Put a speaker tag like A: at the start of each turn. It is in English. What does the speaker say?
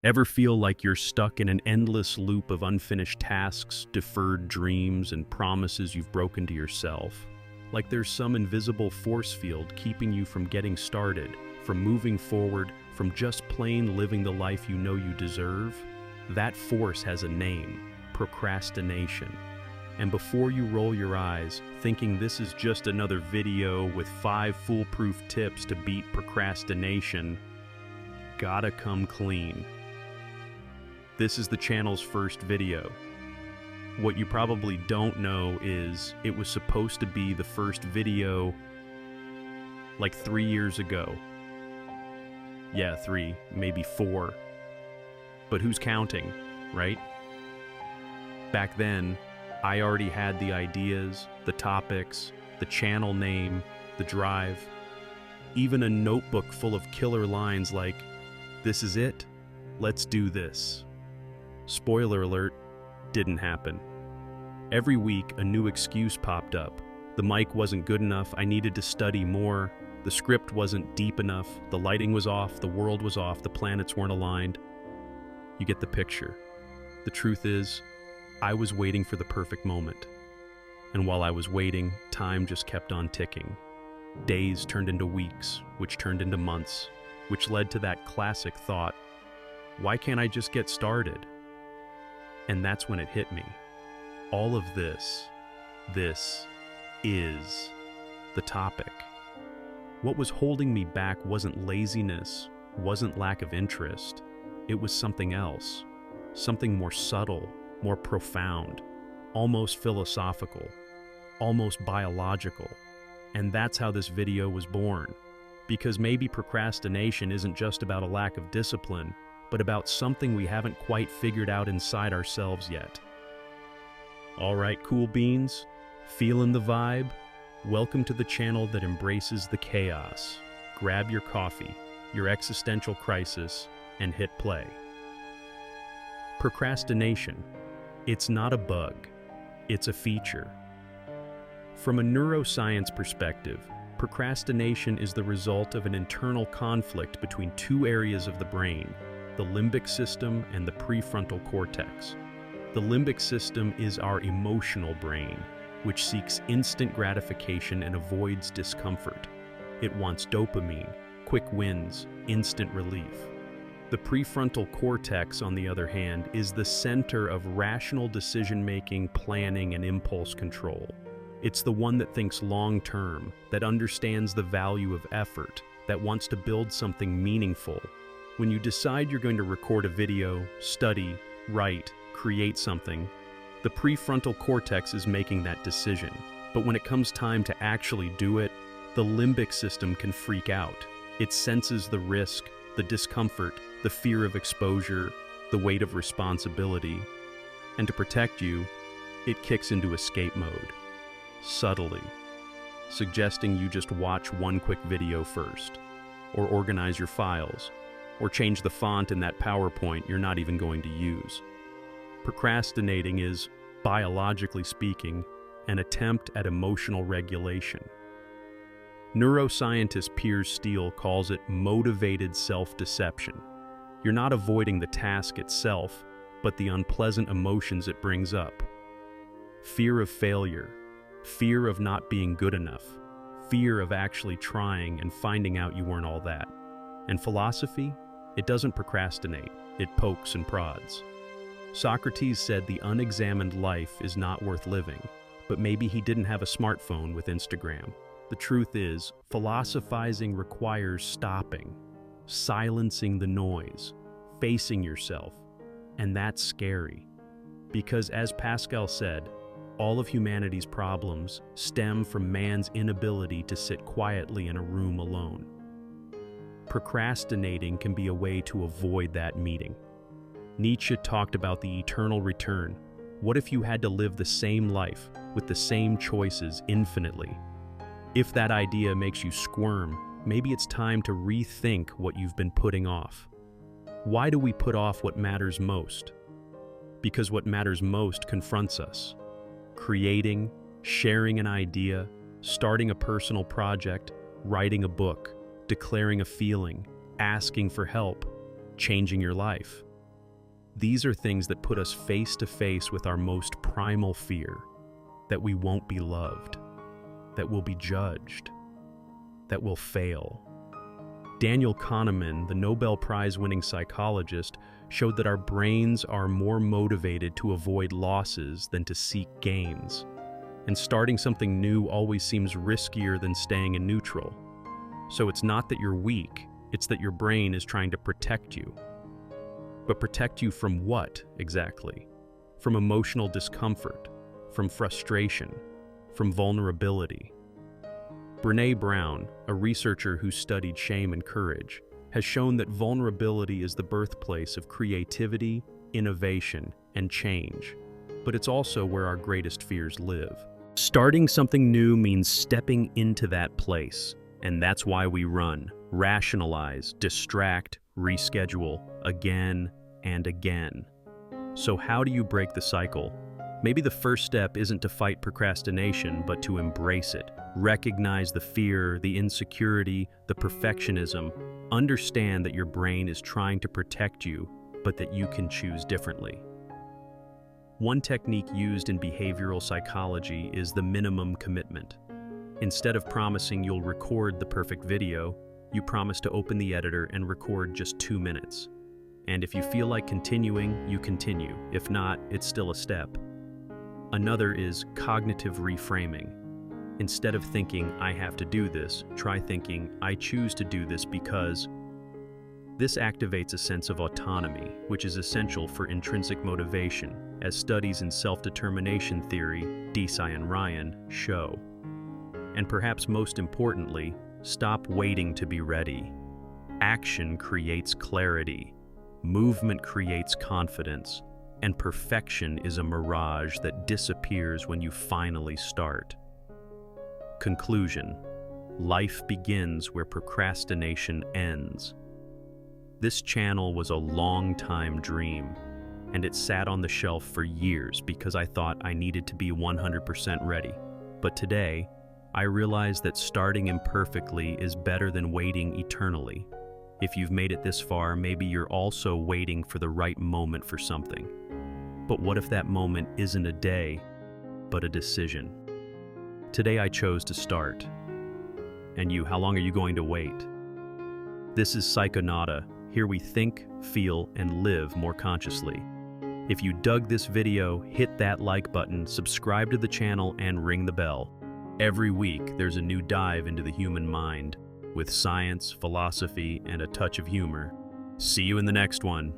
A: Ever feel like you're stuck in an endless loop of unfinished tasks, deferred dreams, and promises you've broken to yourself? Like there's some invisible force field keeping you from getting started, from moving forward, from just plain living the life you know you deserve? That force has a name: procrastination. And before you roll your eyes, thinking this is just another video with 5 foolproof tips to beat procrastination, gotta come clean. This is the channel's first video. What you probably don't know is it was supposed to be the first video like 3 years ago. Yeah, 3, maybe 4. But who's counting, right? Back then, I already had the ideas, the topics, the channel name, the drive, even a notebook full of killer lines like, "This is it, let's do this." Spoiler alert, didn't happen. Every week, a new excuse popped up. The mic wasn't good enough, I needed to study more, the script wasn't deep enough, the lighting was off, the world was off, the planets weren't aligned. You get the picture. The truth is, I was waiting for the perfect moment. And while I was waiting, time just kept on ticking. Days turned into weeks, which turned into months, which led to that classic thought, why can't I just get started? And that's when it hit me. All of this is the topic. What was holding me back wasn't laziness, wasn't lack of interest. It was something else, something more subtle, more profound, almost philosophical, almost biological. And that's how this video was born. Because maybe procrastination isn't just about a lack of discipline, but about something we haven't quite figured out inside ourselves yet. All right, cool beans, feeling the vibe? Welcome to the channel that embraces the chaos. Grab your coffee, your existential crisis, and hit play. Procrastination. It's not a bug, it's a feature. From a neuroscience perspective, procrastination is the result of an internal conflict between 2 areas of the brain, the limbic system and the prefrontal cortex. The limbic system is our emotional brain, which seeks instant gratification and avoids discomfort. It wants dopamine, quick wins, instant relief. The prefrontal cortex, on the other hand, is the center of rational decision-making, planning, and impulse control. It's the one that thinks long-term, that understands the value of effort, that wants to build something meaningful. When you decide you're going to record a video, study, write, create something, the prefrontal cortex is making that decision. But when it comes time to actually do it, the limbic system can freak out. It senses the risk, the discomfort, the fear of exposure, the weight of responsibility. And to protect you, it kicks into escape mode, subtly, suggesting you just watch one quick video first, or organize your files, or change the font in that PowerPoint you're not even going to use. Procrastinating is, biologically speaking, an attempt at emotional regulation. Neuroscientist Piers Steele calls it motivated self-deception. You're not avoiding the task itself, but the unpleasant emotions it brings up. Fear of failure, fear of not being good enough, fear of actually trying and finding out you weren't all that. And philosophy? It doesn't procrastinate, it pokes and prods. Socrates said the unexamined life is not worth living, but maybe he didn't have a smartphone with Instagram. The truth is, philosophizing requires stopping, silencing the noise, facing yourself, and that's scary. Because as Pascal said, all of humanity's problems stem from man's inability to sit quietly in a room alone. Procrastinating can be a way to avoid that meeting. Nietzsche talked about the eternal return. What if you had to live the same life with the same choices infinitely? If that idea makes you squirm, maybe it's time to rethink what you've been putting off. Why do we put off what matters most? Because what matters most confronts us. Creating, sharing an idea, starting a personal project, writing a book, declaring a feeling, asking for help, changing your life. These are things that put us face to face with our most primal fear, that we won't be loved, that we'll be judged, that we'll fail. Daniel Kahneman, the Nobel Prize-winning psychologist, showed that our brains are more motivated to avoid losses than to seek gains. And starting something new always seems riskier than staying in neutral. So it's not that you're weak, it's that your brain is trying to protect you. But protect you from what, exactly? From emotional discomfort, from frustration, from vulnerability. Brené Brown, a researcher who studied shame and courage, has shown that vulnerability is the birthplace of creativity, innovation, and change. But it's also where our greatest fears live. Starting something new means stepping into that place, and that's why we run, rationalize, distract, reschedule, again and again. So how do you break the cycle? Maybe the first step isn't to fight procrastination, but to embrace it. Recognize the fear, the insecurity, the perfectionism. Understand that your brain is trying to protect you, but that you can choose differently. One technique used in behavioral psychology is the minimum commitment. Instead of promising you'll record the perfect video, you promise to open the editor and record just 2 minutes. And if you feel like continuing, you continue. If not, it's still a step. Another is cognitive reframing. Instead of thinking, I have to do this, try thinking, I choose to do this because. This activates a sense of autonomy, which is essential for intrinsic motivation, as studies in self-determination theory, Desai and Ryan, show. And perhaps most importantly, stop waiting to be ready. Action creates clarity, movement creates confidence, and perfection is a mirage that disappears when you finally start. Conclusion: life begins where procrastination ends. This channel was a long-time dream, and it sat on the shelf for years because I thought I needed to be 100% ready. But today, I realize that starting imperfectly is better than waiting eternally. If you've made it this far, maybe you're also waiting for the right moment for something. But what if that moment isn't a day, but a decision? Today I chose to start. And you, how long are you going to wait? This is Psiconauta. Here we think, feel, and live more consciously. If you dug this video, hit that like button, subscribe to the channel, and ring the bell. Every week, there's a new dive into the human mind, with science, philosophy, and a touch of humor. See you in the next one.